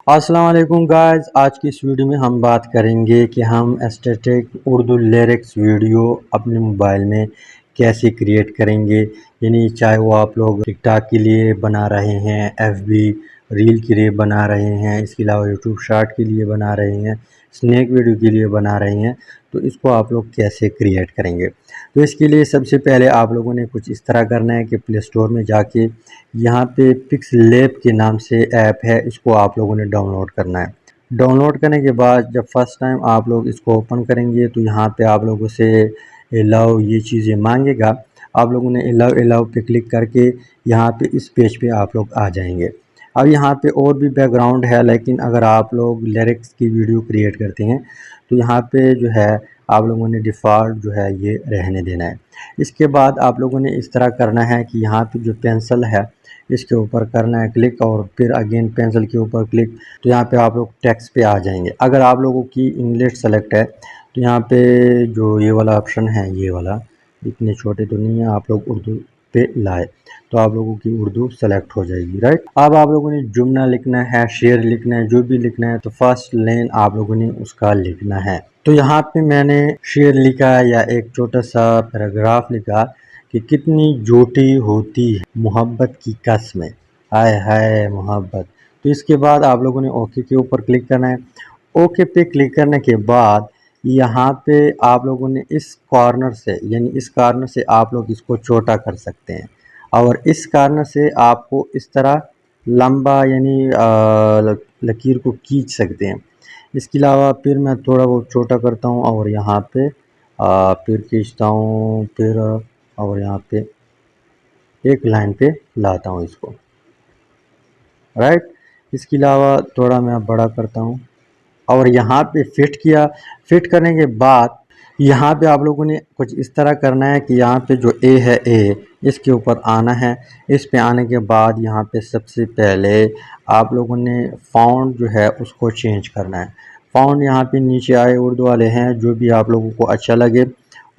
अस्सलाम वालेकुम गाइस। आज की इस वीडियो में हम बात करेंगे कि हम स्टैटिक उर्दू लिरिक्स वीडियो अपने मोबाइल में कैसे क्रिएट करेंगे। यानी चाहे वो आप लोग टिकटॉक के लिए बना रहे हैं, एफबी रील के लिए बना रहे हैं, इसके अलावा यूट्यूब शॉर्ट के लिए बना रहे हैं, स्नैक वीडियो के लिए बना रहे हैं, तो इसको आप लोग कैसे क्रिएट करेंगे। तो इसके लिए सबसे पहले आप लोगों ने कुछ इस तरह करना है कि प्ले स्टोर में जाके यहाँ पे पिक्सलैब के नाम से ऐप है, इसको आप लोगों ने डाउनलोड करना है। डाउनलोड करने के बाद जब फर्स्ट टाइम आप लोग इसको ओपन करेंगे तो यहाँ पे आप लोगों से अलाउ ये चीज़ें मांगेगा। आप लोगों ने अलाउ पे क्लिक करके यहाँ पे इस पेज पे आप लोग आ जाएंगे। अब यहाँ पे और भी बैकग्राउंड है, लेकिन अगर आप लोग लिरिक्स की वीडियो क्रिएट करते हैं तो यहाँ पे जो है आप लोगों ने डिफ़ॉल्ट जो है ये रहने देना है। इसके बाद आप लोगों ने इस तरह करना है कि यहाँ पे जो पेंसिल है इसके ऊपर करना है क्लिक, और फिर अगेन पेंसिल के ऊपर क्लिक। तो यहाँ पे आप लोग टेक्स्ट पे आ जाएंगे। अगर आप लोगों की इंग्लिश सेलेक्ट है तो यहाँ पे जो ये वाला ऑप्शन है, ये वाला इतने छोटे तो नहीं है, आप लोग उर्दू पे लाए तो आप लोगों की उर्दू सेलेक्ट हो जाएगी। राइट, अब आप लोगों ने जुमला लिखना है, शेर लिखना है, जो भी लिखना है तो फर्स्ट लाइन आप लोगों ने उसका लिखना है। तो यहाँ पे मैंने शेर लिखा या एक छोटा सा पैराग्राफ लिखा कि कितनी झूठी होती है मोहब्बत की कसमें, हाय हाय मोहब्बत। तो इसके बाद आप लोगों ने ओके के ऊपर क्लिक करना है। ओके पे क्लिक करने के बाद यहाँ पे आप लोगों ने इस कॉर्नर से, यानी इस कॉर्नर से आप लोग इसको छोटा कर सकते हैं, और इस कॉर्नर से आपको इस तरह लंबा यानी लकीर को खींच सकते हैं। इसके अलावा फिर मैं थोड़ा बहुत छोटा करता हूँ और यहाँ पे फिर खींचता हूँ, फिर और यहाँ पे एक लाइन पे लाता हूँ इसको। राइट, इसके अलावा थोड़ा मैं बड़ा करता हूँ और यहाँ पे फिट किया। फिट करने के बाद यहाँ पे आप लोगों ने कुछ इस तरह करना है कि यहाँ पे जो ए है, ए इसके ऊपर आना है। इस पे आने के बाद यहाँ पे सबसे पहले आप लोगों ने फ़ॉन्ट जो है उसको चेंज करना है। फ़ॉन्ट यहाँ पे नीचे आए उर्दू वाले हैं, जो भी आप लोगों को अच्छा लगे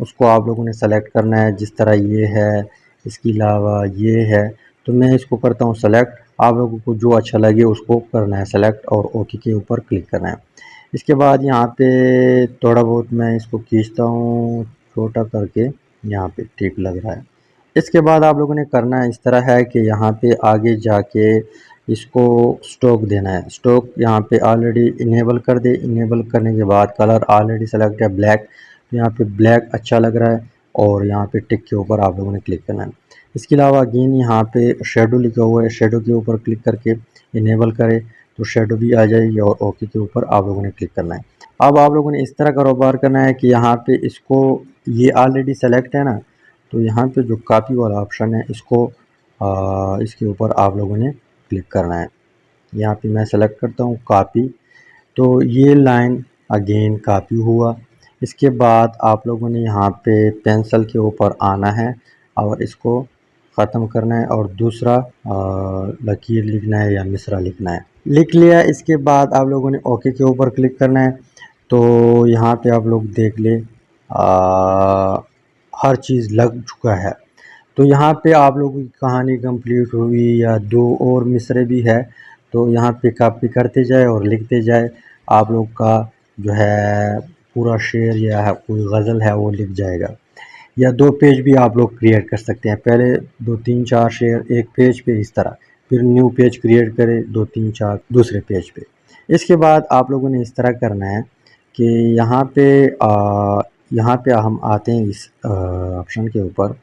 उसको आप लोगों ने सेलेक्ट करना है। जिस तरह ये है, इसके अलावा ये है, तो मैं इसको करता हूँ सेलेक्ट। आप लोगों को जो अच्छा लगे उसको करना है सेलेक्ट और ओके के ऊपर क्लिक करना है। इसके बाद यहाँ पे थोड़ा बहुत मैं इसको खींचता हूँ छोटा करके, यहाँ पे ठीक लग रहा है। इसके बाद आप लोगों ने करना इस तरह है कि यहाँ पे आगे जाके इसको स्टॉक देना है। स्टॉक यहाँ पे ऑलरेडी इनेबल कर दे। इनेबल करने के बाद कलर ऑलरेडी सेलेक्ट है ब्लैक, तो यहाँ पे ब्लैक अच्छा लग रहा है और यहाँ पे टिक के ऊपर आप लोगों ने क्लिक करना है। इसके अलावा अगेन यहाँ पे शेडो लिखा हुआ है, शेडो के ऊपर क्लिक करके इनेबल करें तो शेडो भी आ जाएगी, और ओके के ऊपर आप लोगों ने क्लिक करना है। अब आप लोगों ने इस तरह कारोबार करना है कि यहाँ पे इसको, ये ऑलरेडी सेलेक्ट है ना, तो यहाँ पे जो कॉपी वाला ऑप्शन है इसको इसके ऊपर आप लोगों ने क्लिक करना है। यहाँ पे मैं सेलेक्ट करता हूँ कॉपी, तो ये लाइन अगेन कॉपी हुआ। इसके बाद आप लोगों ने यहाँ पे पेंसिल के ऊपर आना है और इसको ख़त्म करना है और दूसरा लकीर लिखना है या मिसरा लिखना है। लिख लिया, इसके बाद आप लोगों ने ओके के ऊपर क्लिक करना है। तो यहाँ पे आप लोग देख ले हर चीज़ लग चुका है। तो यहाँ पे आप लोगों की कहानी कंप्लीट हुई, या दो और मिसरे भी है तो यहाँ पे कॉपी करते जाए और लिखते जाए, आप लोग का जो है पूरा शेर या कोई गज़ल है वो लिख जाएगा। या दो पेज भी आप लोग क्रिएट कर सकते हैं, पहले दो तीन चार शेर एक पेज पे इस तरह, फिर न्यू पेज क्रिएट करें दो तीन चार दूसरे पेज पे। इसके बाद आप लोगों ने इस तरह करना है कि यहाँ पे हम आते हैं इस ऑप्शन के ऊपर,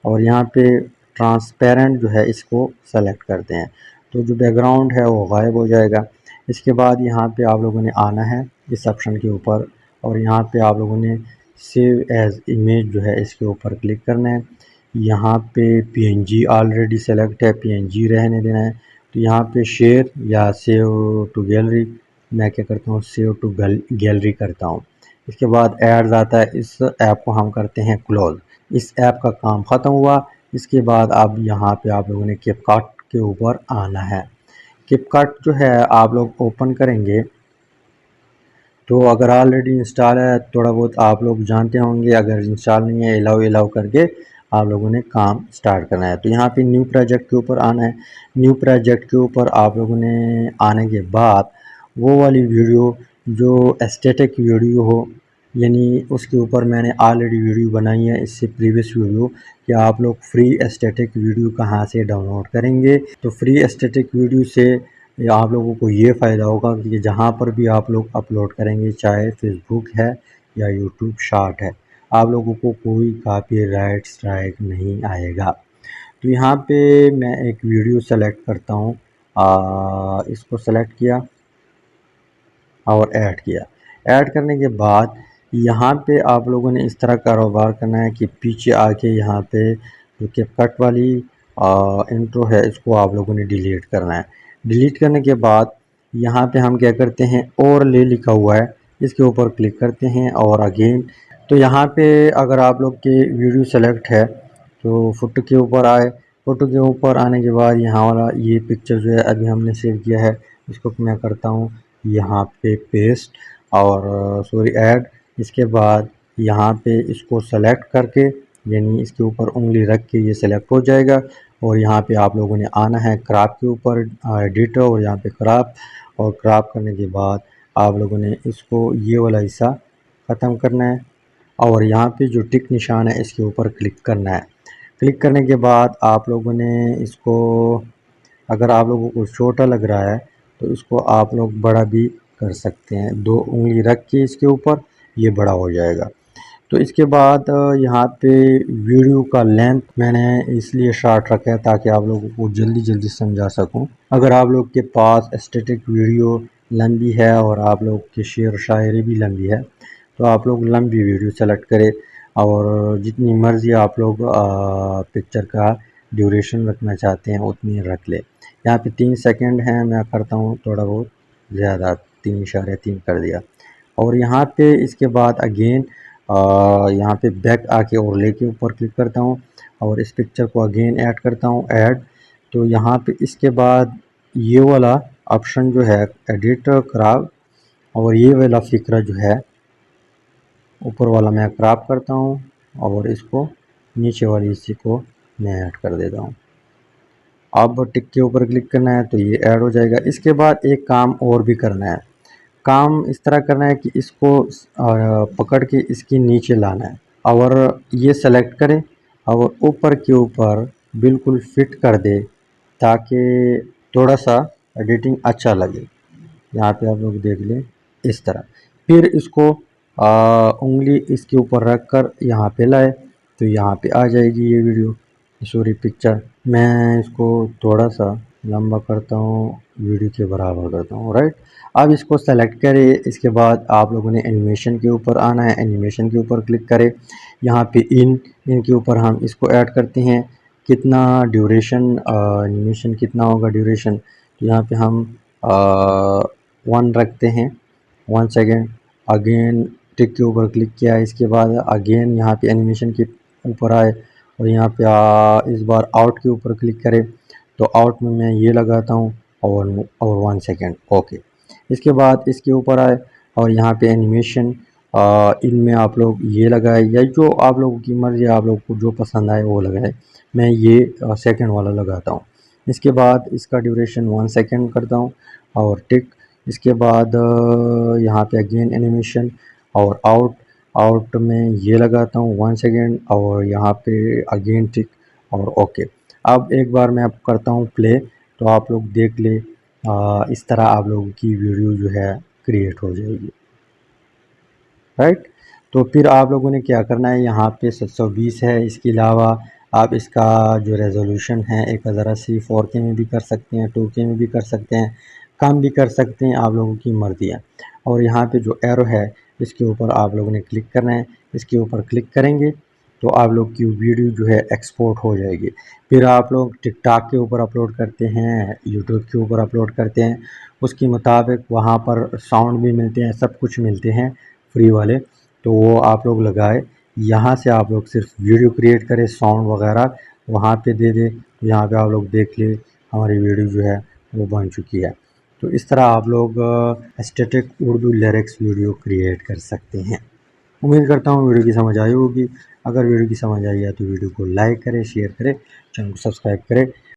और यहाँ पे ट्रांसपेरेंट जो है इसको सेलेक्ट करते हैं, तो जो बैकग्राउंड है वो गायब हो जाएगा। इसके बाद यहाँ पे आप लोगों ने आना है इस ऑप्शन के ऊपर, और यहाँ पे आप लोगों ने सेव एज इमेज जो है इसके ऊपर क्लिक करना है। यहाँ पे पीएनजी ऑलरेडी सेलेक्ट है, पीएनजी रहने देना है। तो यहाँ पे शेयर या सेव टू गैलरी, मैं क्या करता हूँ सेव टू गैलरी करता हूँ। इसके बाद एड्स आता है, इस ऐप को हम करते हैं क्लोज। इस ऐप का काम ख़त्म हुआ। इसके बाद अब यहाँ पे आप लोगों ने कैपकट के ऊपर आना है। कैपकट जो है आप लोग ओपन करेंगे तो अगर ऑलरेडी इंस्टॉल है थोड़ा बहुत आप लोग जानते होंगे, अगर इंस्टॉल नहीं है अलाउ करके आप लोगों ने काम स्टार्ट करना है। तो यहाँ पे न्यू प्रोजेक्ट के ऊपर आना है। न्यू प्रोजेक्ट के ऊपर आप लोगों ने आने के बाद वो वाली वीडियो जो एस्थेटिक वीडियो हो, यानी उसके ऊपर मैंने ऑलरेडी वीडियो बनाई है इससे प्रीवियस वीडियो कि आप लोग फ्री एस्थेटिक वीडियो कहाँ से डाउनलोड करेंगे। तो फ्री एस्थेटिक वीडियो से आप लोगों को ये फ़ायदा होगा कि जहाँ पर भी आप लोग अपलोड करेंगे, चाहे फेसबुक है या यूट्यूब शॉर्ट है, आप लोगों को कोई कॉपीराइट स्ट्राइक नहीं आएगा। तो यहाँ पे मैं एक वीडियो सेलेक्ट करता हूँ, इसको सेलेक्ट किया और ऐड किया। ऐड करने के बाद यहाँ पे आप लोगों ने इस तरह कारोबार करना है कि पीछे आके यहाँ पे जो कैपकट वाली इंट्रो है इसको आप लोगों ने डिलीट करना है। डिलीट करने के बाद यहाँ पे हम क्या करते हैं, ओवरले लिखा हुआ है, इसके ऊपर क्लिक करते हैं और अगेन। तो यहाँ पे अगर आप लोग के वीडियो सेलेक्ट है तो फ़ोटो के ऊपर आए, फ़ोटो के ऊपर आने के बाद यहाँ वाला ये पिक्चर जो है अभी हमने सेव किया है, इसको मैं करता हूँ यहाँ पे पेस्ट और सॉरी ऐड। इसके बाद यहाँ पे इसको सेलेक्ट करके, यानी इसके ऊपर उंगली रख के ये सेलेक्ट हो जाएगा और यहाँ पे आप लोगों ने आना है क्रॉप के ऊपर, एडिट और यहाँ पे क्रॉप, और क्रॉप करने के बाद आप लोगों ने इसको ये वाला हिस्सा ख़त्म करना है और यहाँ पे जो टिक निशान है इसके ऊपर क्लिक करना है। क्लिक करने के बाद आप लोगों ने इसको, अगर आप लोगों को छोटा लग रहा है तो इसको आप लोग बड़ा भी कर सकते हैं, 2 उंगली रख के इसके ऊपर ये बड़ा हो जाएगा। तो इसके बाद यहाँ पे वीडियो का लेंथ मैंने इसलिए शॉर्ट रखा है ताकि आप लोगों को जल्दी जल्दी समझा सकूं। अगर आप लोग के पास एस्थेटिक वीडियो लंबी है और आप लोग की शेर शायरी भी लंबी है तो आप लोग लंबी वीडियो सेलेक्ट करें और जितनी मर्ज़ी आप लोग पिक्चर का ड्यूरेशन रखना चाहते हैं उतनी रख लें। यहाँ पे 3 सेकंड है, मैं करता हूँ थोड़ा बहुत ज़्यादा, 3.3 कर दिया। और यहाँ पे इसके बाद अगेन यहाँ पे बैक आके ओवरले के ऊपर क्लिक करता हूँ और इस पिक्चर को अगेन ऐड करता हूँ, ऐड। तो यहाँ पे इसके बाद ये वाला ऑप्शन जो है एडिट क्रॉप, और ये वाला फ़िक्रा जो है ऊपर वाला मैं क्रॉप करता हूँ और इसको नीचे वाली हिस्से को मैं ऐड कर देता हूँ। अब टिक के ऊपर क्लिक करना है तो ये ऐड हो जाएगा। इसके बाद एक काम और भी करना है, काम इस तरह करना है कि इसको पकड़ के इसके नीचे लाना है और ये सेलेक्ट करें और ऊपर के ऊपर बिल्कुल फिट कर दे ताकि थोड़ा सा एडिटिंग अच्छा लगे। यहाँ पे आप लोग देख लें इस तरह। फिर इसको उंगली इसके ऊपर रख कर यहाँ पे लाए तो यहाँ पे आ जाएगी ये वीडियो, सॉरी पिक्चर। मैं इसको थोड़ा सा लंबा करता हूँ, वीडियो के बराबर करता हूँ, राइट। अब इसको सेलेक्ट करें, इसके बाद आप लोगों ने एनिमेशन के ऊपर आना है, एनिमेशन के ऊपर क्लिक करें। यहाँ पे इनके ऊपर हम इसको ऐड करते हैं कितना ड्यूरेशन, एनिमेशन कितना होगा ड्यूरेशन, तो यहाँ पे हम 1 रखते हैं, 1 सेकेंड। अगेन टिक के ऊपर क्लिक किया, इसके बाद अगेन यहाँ पे एनिमेशन के ऊपर आए और यहाँ पे इस बार आउट के ऊपर क्लिक करें तो आउट में मैं ये लगाता हूँ और 1 सेकेंड, ओके। इसके बाद इसके ऊपर आए और यहाँ पे एनिमेशन इनमें आप लोग ये लगाए या जो आप लोगों की मर्ज़ी, आप लोग को जो पसंद आए वो लगाए। मैं ये सेकंड वाला लगाता हूँ। इसके बाद इसका ड्यूरेशन 1 सेकेंड करता हूँ और टिक। इसके बाद यहाँ पे अगेन एनिमेशन और आउट में ये लगाता हूँ 1 सेकेंड और यहाँ पे अगेन टिक और ओके। अब एक बार मैं अब करता हूँ प्ले तो आप लोग देख ले, इस तरह आप लोगों की वीडियो जो है क्रिएट हो जाएगी, राइट। तो फिर आप लोगों ने क्या करना है, यहाँ पे 720 है, इसके अलावा आप इसका जो रेजोल्यूशन है 1080 4K में भी कर सकते हैं, 2K में भी कर सकते हैं, कम भी कर सकते हैं, आप लोगों की मर्ज़ी है। और यहाँ पे जो एरो है इसके ऊपर आप लोगों ने क्लिक करना है, इसके ऊपर क्लिक करेंगे तो आप लोग की वीडियो जो है एक्सपोर्ट हो जाएगी। फिर आप लोग टिकटॉक के ऊपर अपलोड करते हैं, यूट्यूब के ऊपर अपलोड करते हैं, उसके मुताबिक वहाँ पर साउंड भी मिलते हैं, सब कुछ मिलते हैं फ्री वाले, तो वो आप लोग लगाए। यहाँ से आप लोग सिर्फ वीडियो क्रिएट करें, साउंड वगैरह वहाँ पे दे दें, यहाँ पे आप लोग देख ले हमारी वीडियो जो है वो बन चुकी है। तो इस तरह आप लोग aesthetic Urdu lyrics video create कर सकते हैं। उम्मीद करता हूँ वीडियो की समझ आई होगी। अगर वीडियो की समझ आई है तो वीडियो को लाइक करें, शेयर करें, चैनल को सब्सक्राइब करें।